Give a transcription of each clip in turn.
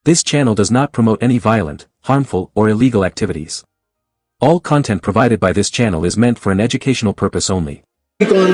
This channel does not promote any violent, harmful, or illegal activities. All content provided by this channel is meant for an educational purpose only. On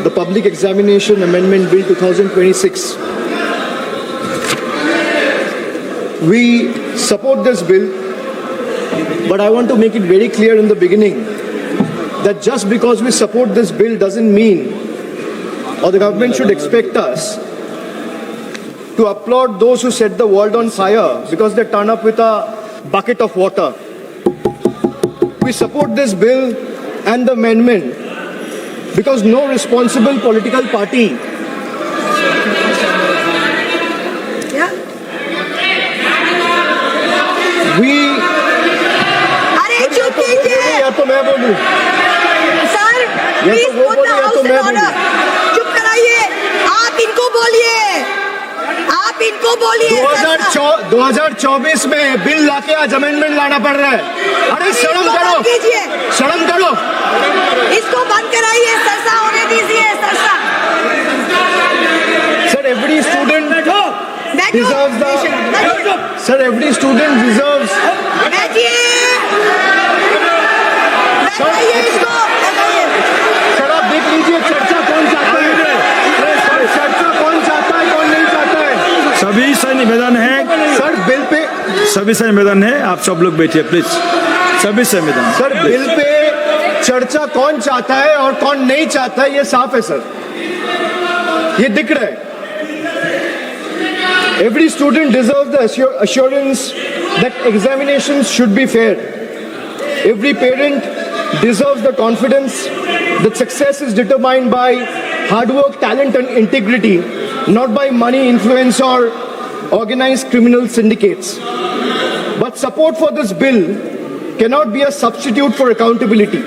the Public Examination Amendment Bill 2026. We support this bill, but I want to make it very clear in the beginning that just because we support this bill doesn't mean, or the government should expect us to applaud those who set the world on fire because they turn up with a bucket of water. We support this bill and the amendment because no responsible political party या तो मैं बोलूं sir please put the house in order चुप कराइए आप इनको बोलिए 2024 में बिल लाके आज अमेंडमेंट लाना पड़ रहा है अरे शर्म करो इसको बंद कराइए सरसा होने दीजिए सरसा sir every student deserves sir आप देख लीजिए चर्चा कौन चाहता है कौन नहीं चाहता है सभी से निवेदन है सर बिल पे सभी से निवेदन है आप सब लोग बैठिए प्लीज सभी से निवेदन सर बिल पे चर्चा कौन चाहता है और कौन नहीं चाहता है ये साफ है सर ये दिख रहा है Every student deserves the assurance that examinations should be fair. Every parent deserves the confidence that success is determined by hard work, talent and integrity, not by money, influence or organized criminal syndicates. But support for this bill cannot be a substitute for accountability.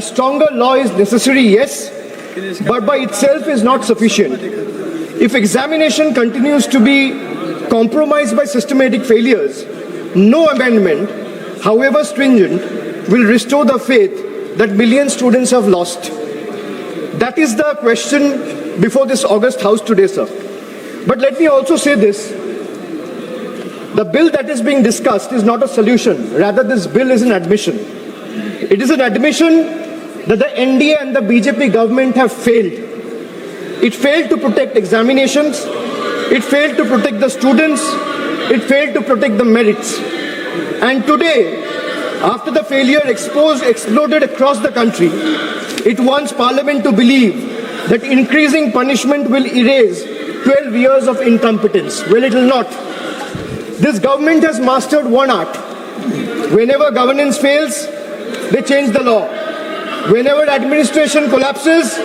A stronger law is necessary, yes, but by itself is not sufficient. If examination continues to be compromised by systematic failures, no amendment, however stringent, will restore the faith that millions of students have lost. That is the question before this August House today, sir. But let me also say this. The bill that is being discussed is not a solution. Rather, this bill is an admission. It is an admission that the NDA and the BJP government have failed. It failed to protect examinations. It failed to protect the students. It failed to protect the merits. And today, after the failure exploded across the country, it wants Parliament to believe that increasing punishment will erase 12 years of incompetence. Well, it will not. This government has mastered one art. Whenever governance fails, they change the law. Whenever administration collapses,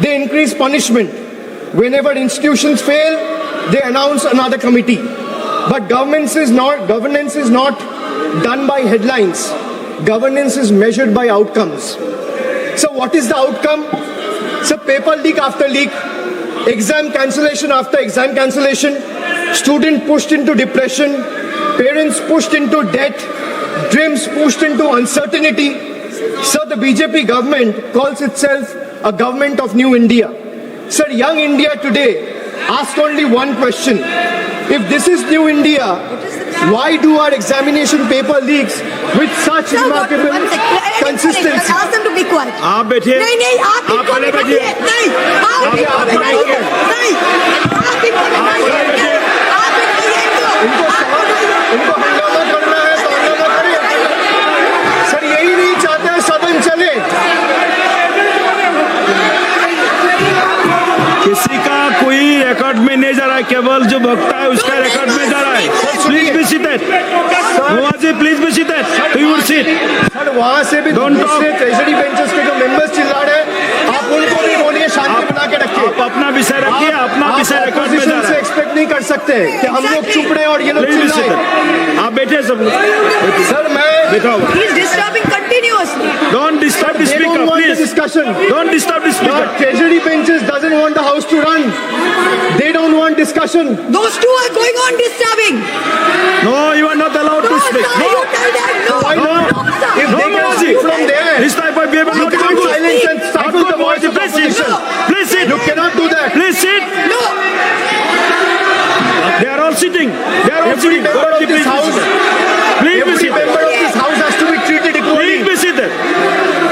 they increase punishment. Whenever institutions fail, they announce another committee. But governance is not done by headlines. Governance is measured by outcomes. So what is the outcome? So paper leak after leak, exam cancellation after exam cancellation, student pushed into depression, parents pushed into debt, dreams pushed into uncertainty. So the BJP government calls itself a government of New India. Sir, young India today asks only one question. If this is New India, why do our examination paper leaks with such remarkable consistency? Ask them to be quiet. आप बैठिए नहीं आप इनको बैठिए नहीं आप इनको बैठाइए नहीं आप इनको हंगामा करना है तो हंगामा करिए सर यही नहीं चाहते हैं सदन चले किसी का कोई रिकॉर्ड में नहीं जा रहा है केवल जो भक्ता है उसका रिकॉर्ड में जा रहा है प्लीज बी सीटेड नवाजी please be seated you would seat sir वहां से भी दूसरे ट्रेजरी बेंचेस के जो मेंबर्स चिल्ला रहे हैं आप उनको भी बोलिए शांति बना के रखिए आप अपना विषय रखिए अपना विषय रिकॉर्ड में जा रहा से है एक्सपेक्ट नहीं कर सकते कि हम लोग चुप रहे और ये लोग प्लीज बी चिल्लाएं सीटेड आप बैठे सब लोग सर मैं बैठा हुआ He is disturbing continuously. Don't disturb the They don't speaker want the please discussion. Don't disturb the The speaker treasury benches doesn't want the house to run. They don't want discussion. Those two are going on disturbing. No you are not allowed No, to speak sir, you tell them no. Why No. not? No, sir. If they No, can speak from there, this type of behavior you not can't good. silence and stifle the voice of Please sit. opposition. Please sit. You cannot do that. Please sit. No. sitting. They are all Every sitting. member of this house, Please be every seated. member of this house has to be treated equally. Please be seated.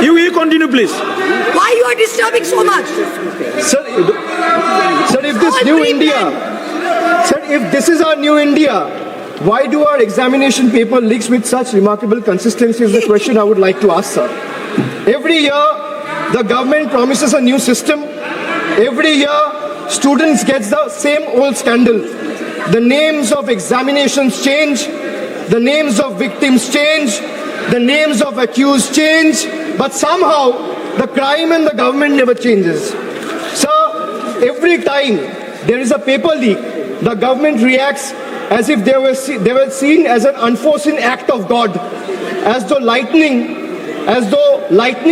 You continue, please. Why you are disturbing so much? Sir, if this new India, sir, if this is our new India, why do our examination paper leaks with such remarkable consistency is the question I would like to ask, sir. Every year, the government promises a new system. Every year, students get the same old scandal. The names of examinations change, the names of victims change, the names of accused change, but somehow the crime and the government never changes. Sir, every time there is a paper leak, the government reacts as if they were seen as an unforeseen act of God, as though lightning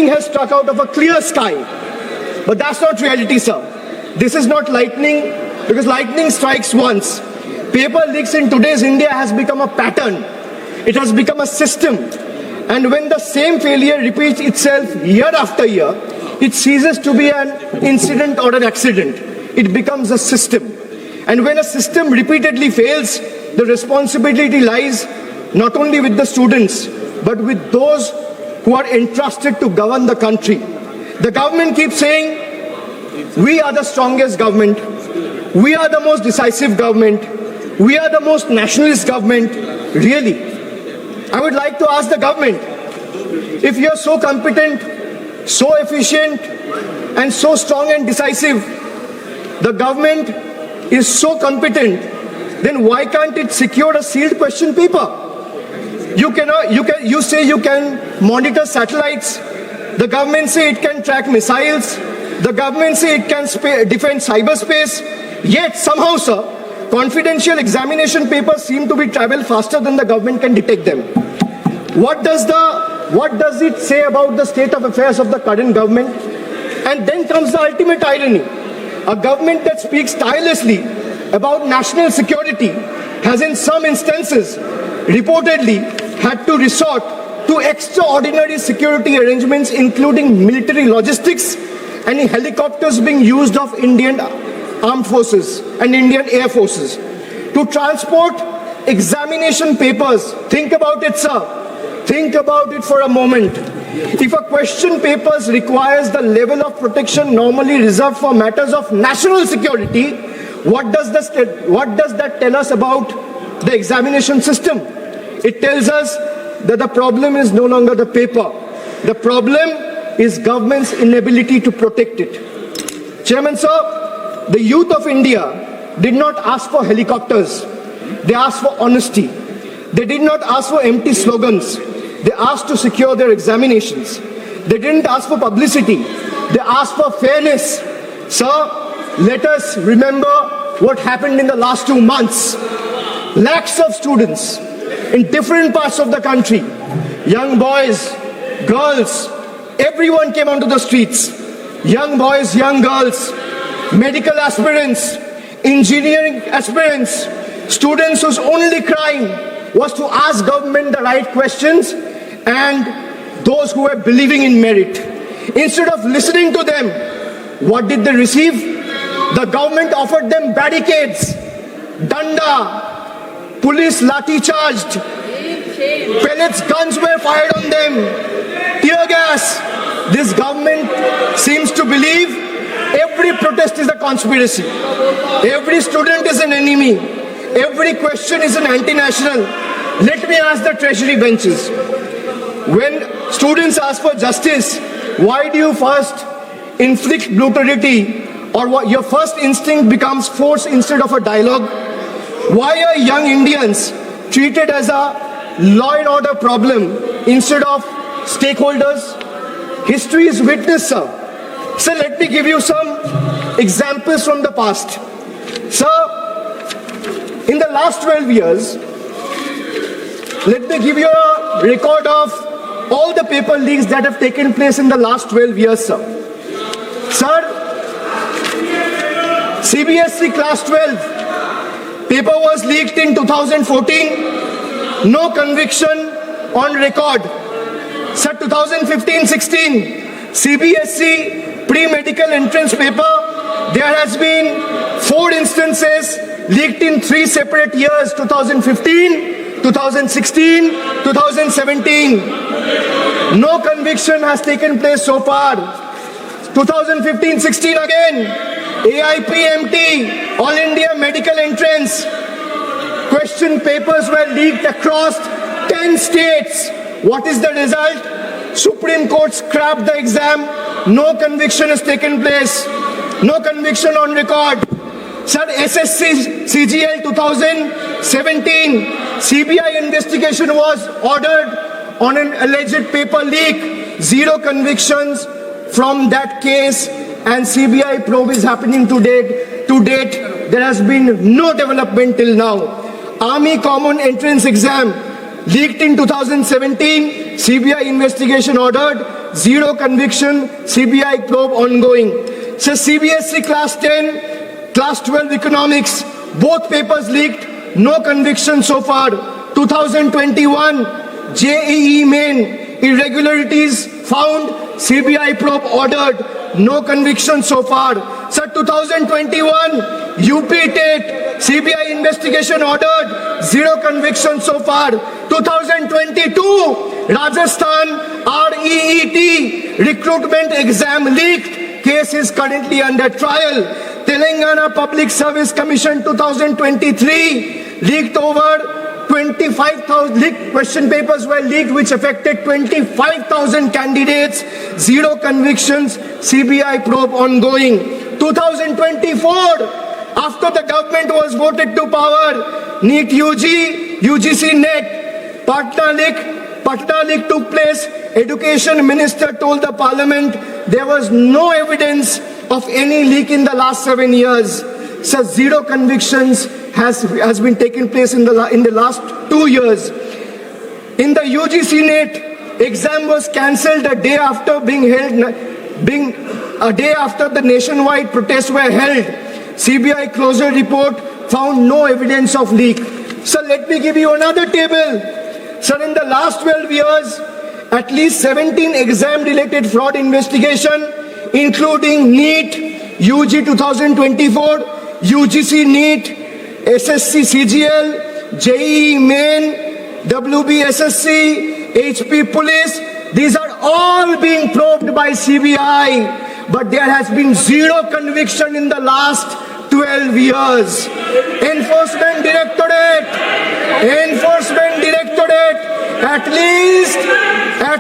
has struck out of a clear sky. But that's not reality, sir. This is not lightning, because lightning strikes once. Paper leaks in today's India has become a pattern. It has become a system. And when the same failure repeats itself year after year, it ceases to be an incident or an accident. It becomes a system. And when a system repeatedly fails, the responsibility lies not only with the students, but with those who are entrusted to govern the country. The government keeps saying, we are the strongest government, we are the most decisive government, we are the most nationalist government. Really? I would like to ask the government, if you are so competent, so efficient, and so strong and decisive, the government is so competent, then why can't it secure a sealed question paper? You say you can monitor satellites. The government say it can track missiles. The government say it can defend cyberspace. Yet somehow, sir, confidential examination papers seem to be travel faster than the government can detect them. What does it say about the state of affairs of the current government? And then comes the ultimate irony. A government that speaks tirelessly about national security has in some instances reportedly had to resort to extraordinary security arrangements, including military logistics and helicopters being used of Indian armed forces and Indian air forces to transport examination papers. Think about it, sir. Think about it for a moment. If a question papers requires the level of protection normally reserved for matters of national security, what does that tell us about the examination system? It tells us that the problem is no longer the paper. The problem is government's inability to protect it. Chairman, sir, the youth of India did not ask for helicopters. They asked for honesty. They did not ask for empty slogans. They asked to secure their examinations. They didn't ask for publicity. They asked for fairness. Sir, let us remember what happened in the last 2 months. Lakhs of students in different parts of the country, young boys, girls, everyone came onto the streets. Young boys, young girls, medical aspirants, engineering aspirants, students whose only crime was to ask government the right questions, and those who were believing in merit. Instead of listening to them, what did they receive? The government offered them barricades, danda, police lathi charged, pellets, guns were fired on them, tear gas. This government seems to believe every protest is a conspiracy, every student is an enemy, every question is an anti-national. Let me ask the treasury benches, when students ask for justice, why do you first inflict brutality, or what your first instinct becomes force instead of a dialogue? Why are young Indians treated as a law and order problem instead of stakeholders? History is witness, sir. Sir, let me give you some examples from the past. Sir, in the last 12 years, let me give you a record of all the paper leaks that have taken place in the last 12 years, sir. Sir, CBSE class 12 paper was leaked in 2014, no conviction on record. Sir, 2015-16, CBSE pre-medical entrance paper, there has been 4 instances leaked in 3 separate years, 2015, 2016, 2017. No conviction has taken place so far. 2015-16 again, AIPMT, All India Medical Entrance. Question papers were leaked across 10 states. What is the result? Supreme Court scrapped the exam. No conviction has taken place. No conviction on record. Sir, SSC CGL 2017, CBI investigation was ordered on an alleged paper leak. 0 convictions from that case, and CBI probe is happening to date. To date, there has been no development till now. Army Common Entrance Exam leaked in 2017, CBI investigation ordered, 0 conviction, CBI probe ongoing. So CBSE Class 10, Class 12 Economics, both papers leaked, no conviction so far. 2021, JEE Main, irregularities found, CBI probe ordered, no conviction so far. So 2021, UP TET, CBI investigation ordered, 0 conviction so far. 2022, Rajasthan REET, recruitment exam leaked, case is currently under trial. Telangana Public Service Commission 2023, leaked over 25,000 question papers were leaked which affected 25,000 candidates, 0 convictions, CBI probe ongoing. 2024, after the government was voted to power, NEET UG, UGC NET, Patna leak took place. Education Minister told the Parliament there was no evidence of any leak in the last 7 years. So 0 convictions has been taken place in the last 2 years. In the UGC NET, exam was cancelled a day after a day after the nationwide protests were held. CBI closure report found no evidence of leak. So let me give you another table. Sir, in the last 12 years, at least 17 exam-related fraud investigation, including NEET, UG 2024, UGC NEET, SSC CGL, JEE Main, WBSSC, HP Police, these are all being probed by CBI, but there has been 0 conviction in the last 12 years. Enforcement Directorate, at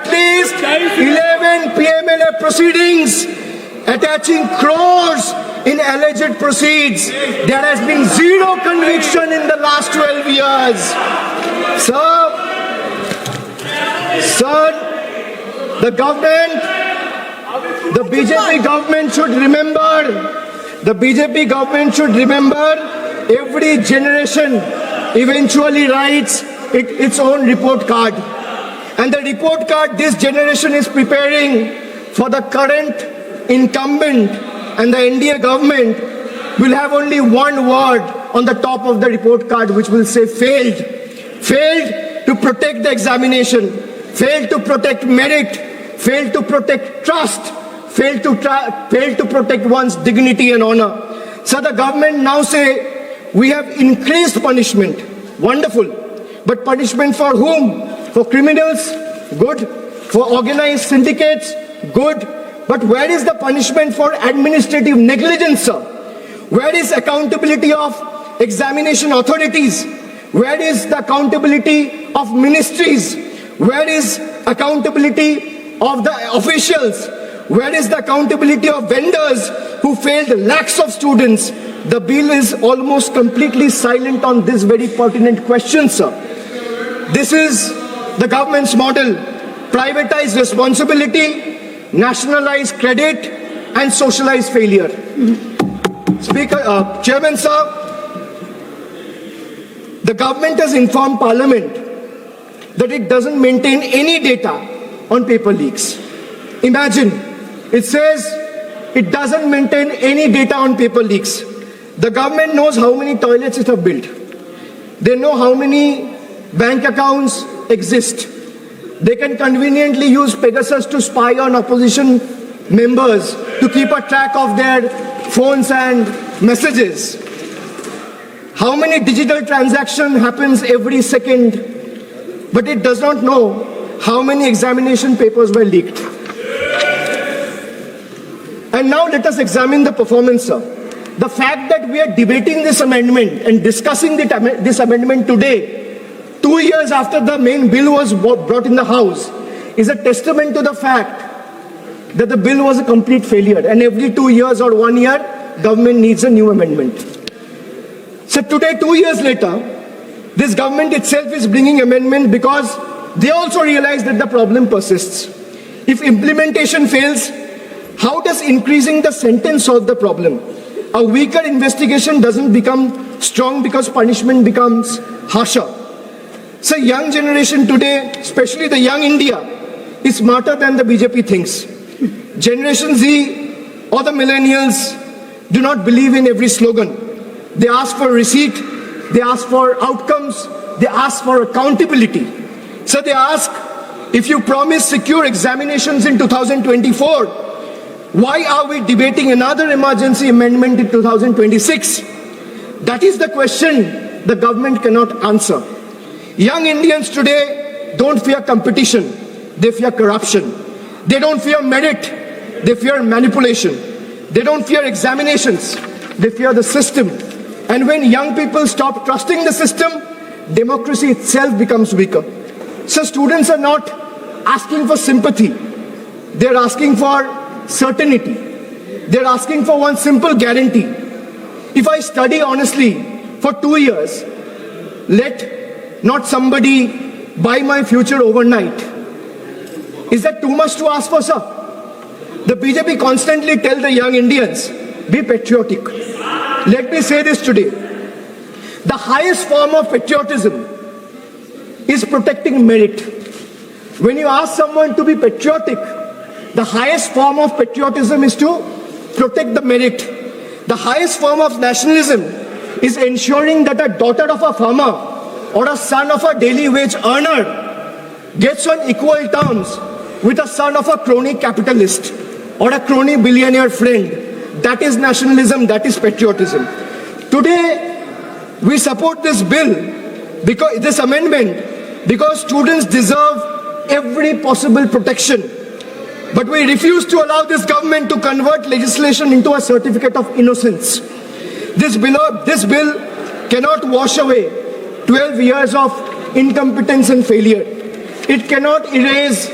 least 11 PMLA proceedings attaching crores in alleged proceeds. There has been 0 conviction in the last 12 years. Sir, the government, the BJP government should remember, every generation eventually writes its own report card. And the report card this generation is preparing for the current incumbent and the NDA government will have only one word on the top of the report card which will say failed. Failed to protect the examination, failed to protect merit, failed to protect trust, failed to protect one's dignity and honor. So the government now say, we have increased punishment. Wonderful. But punishment for whom? For criminals? Good. For organized syndicates? Good. But where is the punishment for administrative negligence, sir? Where is accountability of examination authorities? Where is the accountability of ministries? Where is accountability of the officials? Where is the accountability of vendors who failed lakhs of students? The bill is almost completely silent on this very pertinent question, sir. This is the government's model. Privatize responsibility, nationalize credit, and socialize failure. Chairman, sir, the government has informed Parliament that it doesn't maintain any data on paper leaks. Imagine, it says it doesn't maintain any data on paper leaks. The government knows how many toilets it has built. They know how many bank accounts exist. They can conveniently use Pegasus to spy on opposition members to keep a track of their phones and messages. how many digital transactions happens every second, but it does not know how many examination papers were leaked. And now let us examine the performance, sir. The fact that we are debating this amendment and discussing this amendment today, 2 years after the main bill was brought in the House, is a testament to the fact that the bill was a complete failure. And every 2 years or 1 year, government needs a new amendment. So today, 2 years later, this government itself is bringing amendment because they also realize that the problem persists. If implementation fails, how does increasing the sentence solve the problem? A weaker investigation doesn't become strong because punishment becomes harsher. So young generation today, especially the young India, is smarter than the BJP thinks. Generation Z or the millennials do not believe in every slogan. They ask for receipt, they ask for outcomes, they ask for accountability. So they ask, if you promise secure examinations in 2024, why are we debating another emergency amendment in 2026? That is the question the government cannot answer. Young Indians today don't fear competition, they fear corruption. They don't fear merit, they fear manipulation. They don't fear examinations, they fear the system. And when young people stop trusting the system, democracy itself becomes weaker. So students are not asking for sympathy, they're asking for certainty. They're asking for one simple guarantee. If I study honestly for 2 years, let not somebody buy my future overnight. Is that too much to ask for, sir? The BJP constantly tell the young Indians, be patriotic. Let me say this today. The highest form of patriotism is protecting merit. When you ask someone to be patriotic, the highest form of patriotism is to protect the merit. The highest form of nationalism is ensuring that a daughter of a farmer or a son of a daily wage earner gets on equal terms with a son of a crony capitalist or a crony billionaire friend. That is nationalism, that is patriotism. Today, we support this bill, because this amendment, because students deserve every possible protection. But we refuse to allow this government to convert legislation into a certificate of innocence. This bill cannot wash away 12 years of incompetence and failure. It cannot erase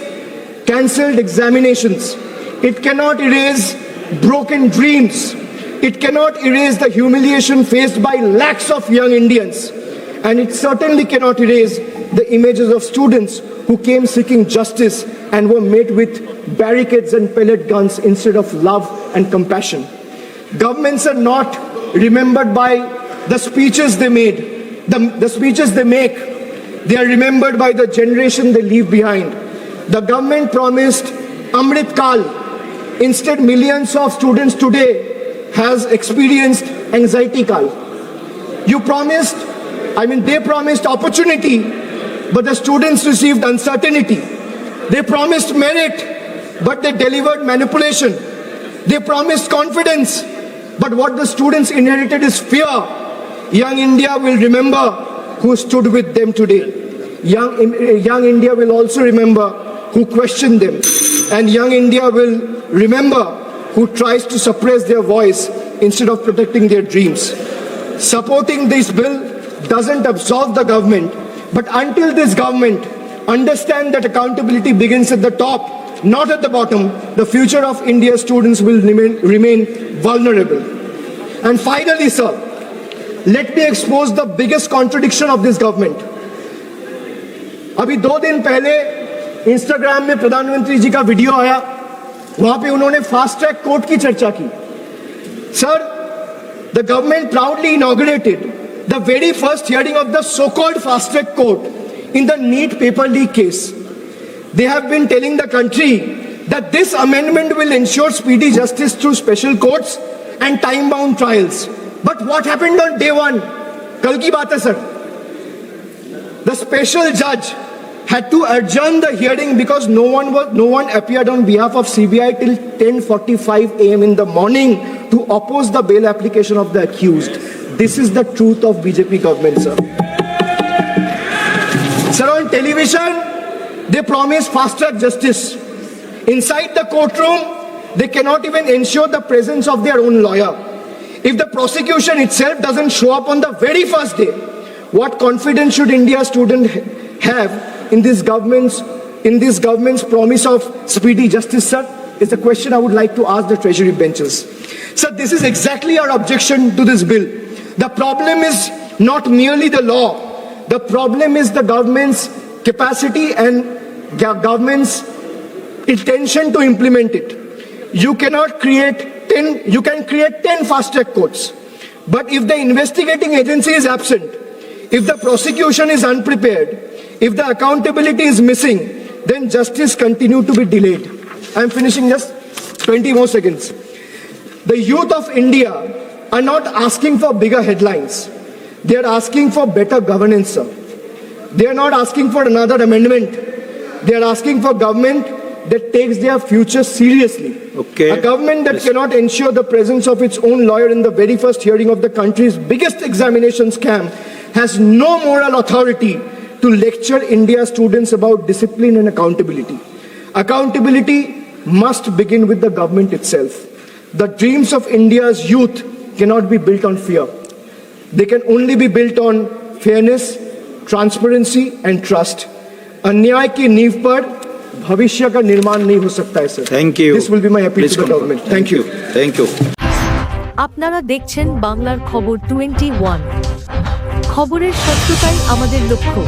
cancelled examinations. It cannot erase broken dreams. It cannot erase the humiliation faced by lakhs of young Indians. And it certainly cannot erase the images of students who came seeking justice and were met with barricades and pellet guns instead of love and compassion. Governments are not remembered by the speeches they made, the speeches they make. They are remembered by the generation they leave behind. The government promised Amrit Kal. Instead, millions of students today has experienced anxiety Kal. They promised opportunity, but the students received uncertainty. They promised merit, but they delivered manipulation. They promised confidence, but what the students inherited is fear. Young India will remember who stood with them today. Young India will also remember who questioned them. And young India will remember who tries to suppress their voice instead of protecting their dreams. Supporting this bill doesn't absolve the government, but until this government understands that accountability begins at the top, not at the bottom, the future of India's students will remain vulnerable. And finally, sir, let me expose the biggest contradiction of this government. अभी 2 दिन पहले Instagram में प्रधानमंत्री जी का video आया, वहां पे उन्होंने फास्ट ट्रैक कोर्ट की चर्चा की. Sir, the government proudly inaugurated the very first hearing of the so-called fast track court in the NEET paper leak case. They have been telling the country that this amendment will ensure speedy justice through special courts and time-bound trials. But what happened on day one? Kal ki baat hai, sir. The special judge had to adjourn the hearing because no one appeared on behalf of CBI till 10:45 a.m. in the morning to oppose the bail application of the accused. This is the truth of BJP government, sir. Sir, on television, they promise fast-track justice. Inside the courtroom, they cannot even ensure the presence of their own lawyer. If the prosecution itself doesn't show up on the very first day, what confidence should India's student have in this government's promise of speedy justice, sir? Is the question I would like to ask the Treasury benches. Sir, this is exactly our objection to this bill. The problem is not merely the law. The problem is the government's capacity and government's intention to implement it. You can create 10 fast-track courts. But if the investigating agency is absent, if the prosecution is unprepared, if the accountability is missing, then justice continues to be delayed. I'm finishing just 20 more seconds. The youth of India are not asking for bigger headlines. They are asking for better governance, sir. They are not asking for another amendment. They are asking for government that takes their future seriously. Okay. A government that cannot ensure the presence of its own lawyer in the very first hearing of the country's biggest examination scam has no moral authority to lecture India's students about discipline and accountability. Accountability must begin with the government itself. The dreams of India's youth cannot be built on fear. They can only be built on fairness, transparency and trust. अन्याय की नींव पर भविष्य का निर्माण नहीं हो सकता है, sir. Thank you. This will be my appeal to the government. Thank you. Thank you. আপনারা দেখছেন বাংলার খবর 21 খবরের সত্যতাই আমাদের লক্ষ্য।